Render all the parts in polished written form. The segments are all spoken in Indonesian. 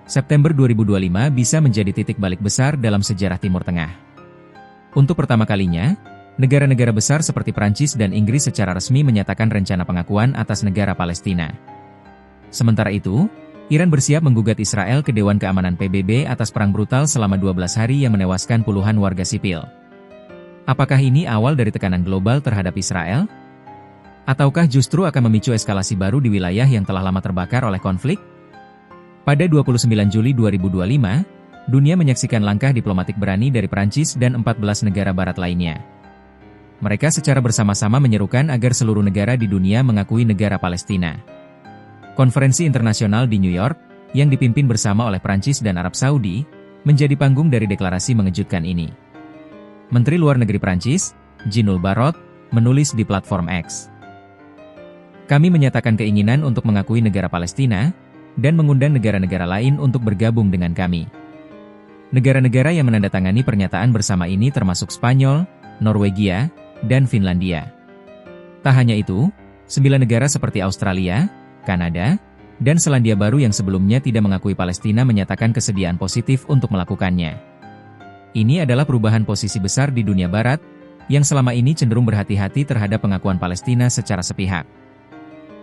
September 2025 bisa menjadi titik balik besar dalam sejarah Timur Tengah. Untuk pertama kalinya, negara-negara besar seperti Prancis dan Inggris secara resmi menyatakan rencana pengakuan atas negara Palestina. Sementara itu, Iran bersiap menggugat Israel ke Dewan Keamanan PBB atas perang brutal selama 12 hari yang menewaskan puluhan warga sipil. Apakah ini awal dari tekanan global terhadap Israel? Ataukah justru akan memicu eskalasi baru di wilayah yang telah lama terbakar oleh konflik? Pada 29 Juli 2025, dunia menyaksikan langkah diplomatik berani dari Prancis dan 14 negara barat lainnya. Mereka secara bersama-sama menyerukan agar seluruh negara di dunia mengakui negara Palestina. Konferensi internasional di New York, yang dipimpin bersama oleh Prancis dan Arab Saudi, menjadi panggung dari deklarasi mengejutkan ini. Menteri Luar Negeri Prancis, Jean-Noël Barrot, menulis di platform X. Kami menyatakan keinginan untuk mengakui negara Palestina, dan mengundang negara-negara lain untuk bergabung dengan kami. Negara-negara yang menandatangani pernyataan bersama ini termasuk Spanyol, Norwegia, dan Finlandia. Tak hanya itu, 9 negara seperti Australia, Kanada, dan Selandia Baru yang sebelumnya tidak mengakui Palestina menyatakan kesediaan positif untuk melakukannya. Ini adalah perubahan posisi besar di dunia barat, yang selama ini cenderung berhati-hati terhadap pengakuan Palestina secara sepihak.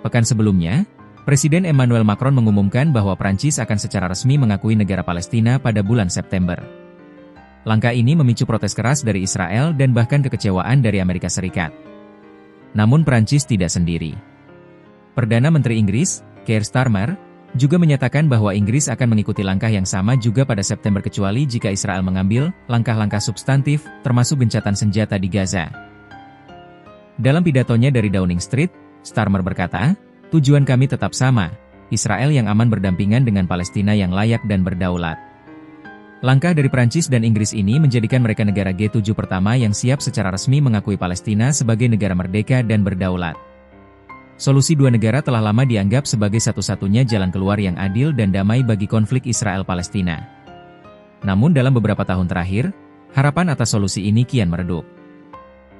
Pekan sebelumnya, Presiden Emmanuel Macron mengumumkan bahwa Prancis akan secara resmi mengakui negara Palestina pada bulan September. Langkah ini memicu protes keras dari Israel dan bahkan kekecewaan dari Amerika Serikat. Namun Prancis tidak sendiri. Perdana Menteri Inggris, Keir Starmer, juga menyatakan bahwa Inggris akan mengikuti langkah yang sama juga pada September kecuali jika Israel mengambil langkah-langkah substantif, termasuk gencatan senjata di Gaza. Dalam pidatonya dari Downing Street, Starmer berkata, "Tujuan kami tetap sama, Israel yang aman berdampingan dengan Palestina yang layak dan berdaulat." Langkah dari Prancis dan Inggris ini menjadikan mereka negara G7 pertama yang siap secara resmi mengakui Palestina sebagai negara merdeka dan berdaulat. Solusi dua negara telah lama dianggap sebagai satu-satunya jalan keluar yang adil dan damai bagi konflik Israel-Palestina. Namun dalam beberapa tahun terakhir, harapan atas solusi ini kian meredup.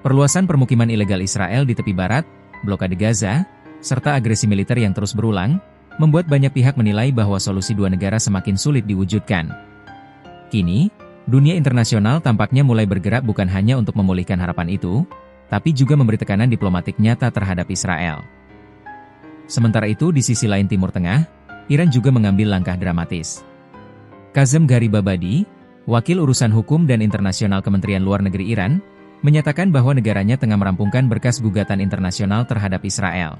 Perluasan permukiman ilegal Israel di tepi barat, blokade Gaza, serta agresi militer yang terus berulang, membuat banyak pihak menilai bahwa solusi dua negara semakin sulit diwujudkan. Kini, dunia internasional tampaknya mulai bergerak bukan hanya untuk memulihkan harapan itu, tapi juga memberi tekanan diplomatik nyata terhadap Israel. Sementara itu di sisi lain Timur Tengah, Iran juga mengambil langkah dramatis. Kazem Gharibabadi, Wakil Urusan Hukum dan Internasional Kementerian Luar Negeri Iran, menyatakan bahwa negaranya tengah merampungkan berkas gugatan internasional terhadap Israel.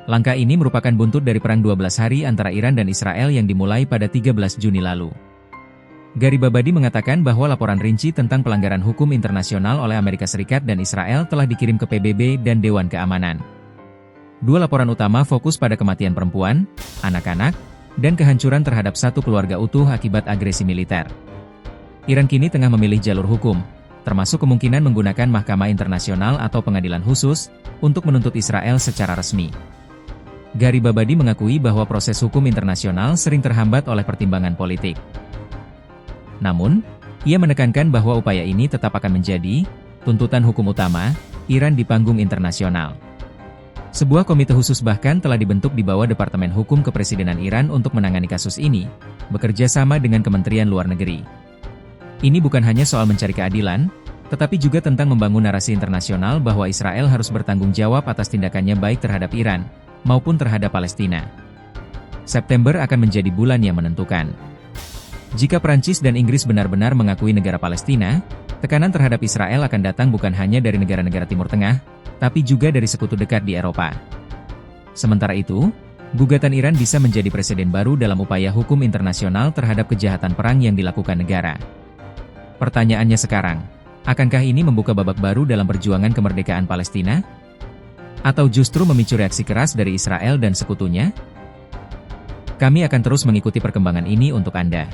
Langkah ini merupakan buntut dari perang 12 hari antara Iran dan Israel yang dimulai pada 13 Juni lalu. Gharibabadi mengatakan bahwa laporan rinci tentang pelanggaran hukum internasional oleh Amerika Serikat dan Israel telah dikirim ke PBB dan Dewan Keamanan. Dua laporan utama fokus pada kematian perempuan, anak-anak, dan kehancuran terhadap satu keluarga utuh akibat agresi militer. Iran kini tengah memilih jalur hukum, termasuk kemungkinan menggunakan Mahkamah Internasional atau pengadilan khusus, untuk menuntut Israel secara resmi. Gharibabadi mengakui bahwa proses hukum internasional sering terhambat oleh pertimbangan politik. Namun, ia menekankan bahwa upaya ini tetap akan menjadi tuntutan hukum utama Iran di panggung internasional. Sebuah komite khusus bahkan telah dibentuk di bawah Departemen Hukum Kepresidenan Iran untuk menangani kasus ini, bekerja sama dengan Kementerian Luar Negeri. Ini bukan hanya soal mencari keadilan, tetapi juga tentang membangun narasi internasional bahwa Israel harus bertanggung jawab atas tindakannya baik terhadap Iran, maupun terhadap Palestina. September akan menjadi bulan yang menentukan. Jika Prancis dan Inggris benar-benar mengakui negara Palestina, tekanan terhadap Israel akan datang bukan hanya dari negara-negara Timur Tengah, tapi juga dari sekutu dekat di Eropa. Sementara itu, gugatan Iran bisa menjadi presiden baru dalam upaya hukum internasional terhadap kejahatan perang yang dilakukan negara. Pertanyaannya sekarang, akankah ini membuka babak baru dalam perjuangan kemerdekaan Palestina? Atau justru memicu reaksi keras dari Israel dan sekutunya? Kami akan terus mengikuti perkembangan ini untuk Anda.